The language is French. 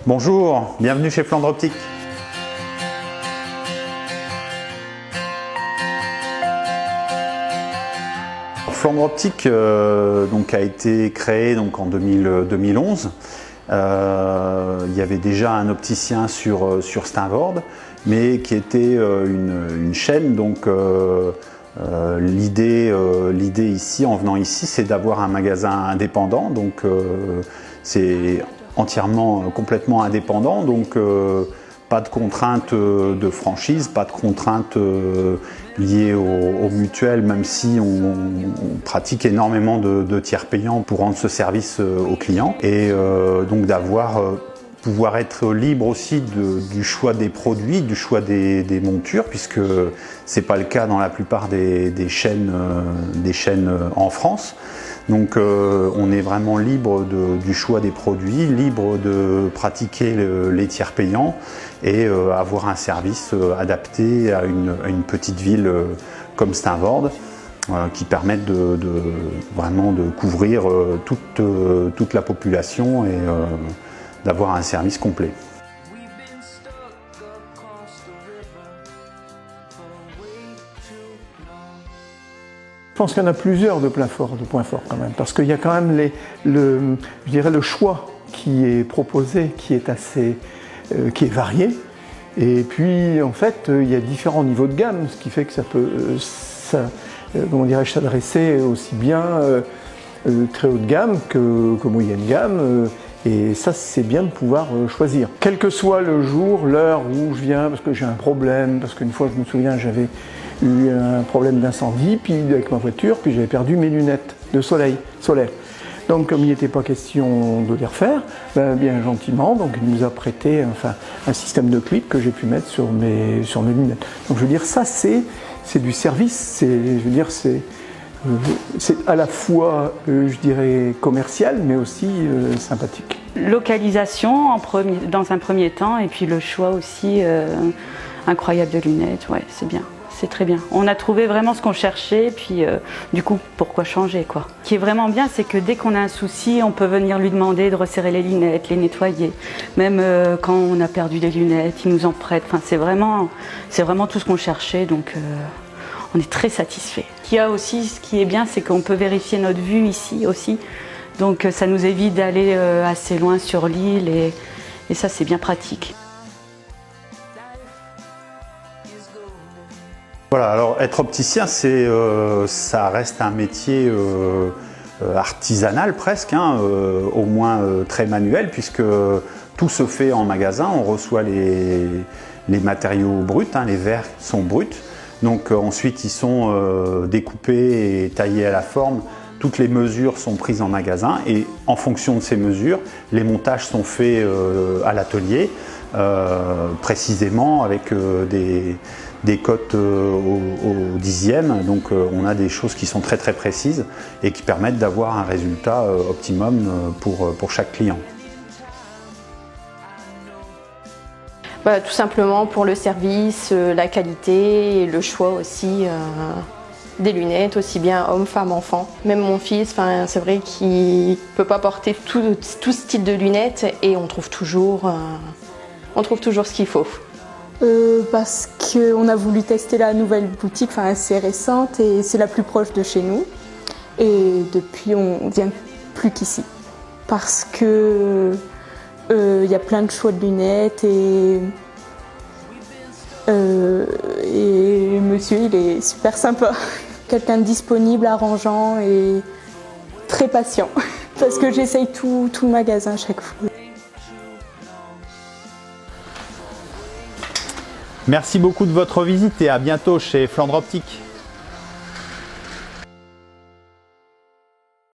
Bonjour, bienvenue chez Flandre Optique. Flandre Optique donc, a été créé donc, en 2011. Il y avait déjà un opticien sur Steenvoorde, mais qui était une chaîne. Donc, l'idée ici, en venant ici, c'est d'avoir un magasin indépendant. Donc, c'est entièrement, complètement indépendant. Donc, pas de contraintes de franchise, pas de contraintes liées aux mutuelles, même si on pratique énormément de tiers payants pour rendre ce service aux clients. Et donc pouvoir être libre aussi du choix des produits, du choix des montures, puisque c'est pas le cas dans la plupart des chaînes en France. Donc on est vraiment libre du choix des produits, libre de pratiquer les tiers payants et avoir un service adapté à une petite ville comme Steenvoorde qui permettent vraiment de couvrir toute la population et d'avoir un service complet. Je pense qu'il y en a plusieurs de points forts quand même, parce qu'il y a quand même je dirais le choix qui est proposé, qui est varié. Et puis en fait, il y a différents niveaux de gamme, ce qui fait que ça peut s'adresser aussi bien très haut de gamme que moyenne gamme. Et ça, c'est bien de pouvoir choisir. Quel que soit le jour, l'heure où je viens, parce que j'ai un problème, parce qu'une fois, je me souviens, j'avais eu un problème d'incendie, puis avec ma voiture, puis j'avais perdu mes lunettes de solaire. Donc, comme il n'était pas question de les refaire, bien gentiment, donc il nous a prêté un système de clips que j'ai pu mettre sur mes lunettes. Donc, je veux dire, ça, c'est du service. C'est à la fois, je dirais, commercial, mais aussi sympathique. Localisation dans un premier temps, et puis le choix aussi incroyable de lunettes, ouais, c'est bien. C'est très bien. On a trouvé vraiment ce qu'on cherchait, puis du coup, pourquoi changer, quoi. Ce qui est vraiment bien, c'est que dès qu'on a un souci, on peut venir lui demander de resserrer les lunettes, les nettoyer. Même quand on a perdu des lunettes, il nous en prête. Enfin, c'est vraiment tout ce qu'on cherchait, donc on est très satisfait. Ce qui est bien, c'est qu'on peut vérifier notre vue ici aussi. Donc ça nous évite d'aller assez loin sur l'île, et ça, c'est bien pratique. Voilà, alors être opticien, ça reste un métier artisanal presque, hein, au moins très manuel, puisque tout se fait en magasin. On reçoit les matériaux bruts, hein, les verres sont bruts. Donc ensuite, ils sont découpés et taillés à la forme. Toutes les mesures sont prises en magasin et en fonction de ces mesures, les montages sont faits à l'atelier, précisément avec des cotes au dixième. Donc on a des choses qui sont très précises et qui permettent d'avoir un résultat optimum pour chaque client. Bah, tout simplement pour le service, la qualité et le choix aussi des lunettes, aussi bien homme, femme, enfant. Même mon fils, c'est vrai qu'il ne peut pas porter tout style de lunettes et on trouve toujours ce qu'il faut. Parce qu'on a voulu tester la nouvelle boutique, assez récente, et c'est la plus proche de chez nous. Et depuis, on vient plus qu'ici. Parce que y a plein de choix de lunettes et monsieur, il est super sympa. Quelqu'un de disponible, arrangeant et très patient. Parce que j'essaye tout le magasin à chaque fois. Merci beaucoup de votre visite et à bientôt chez Flandre Optique.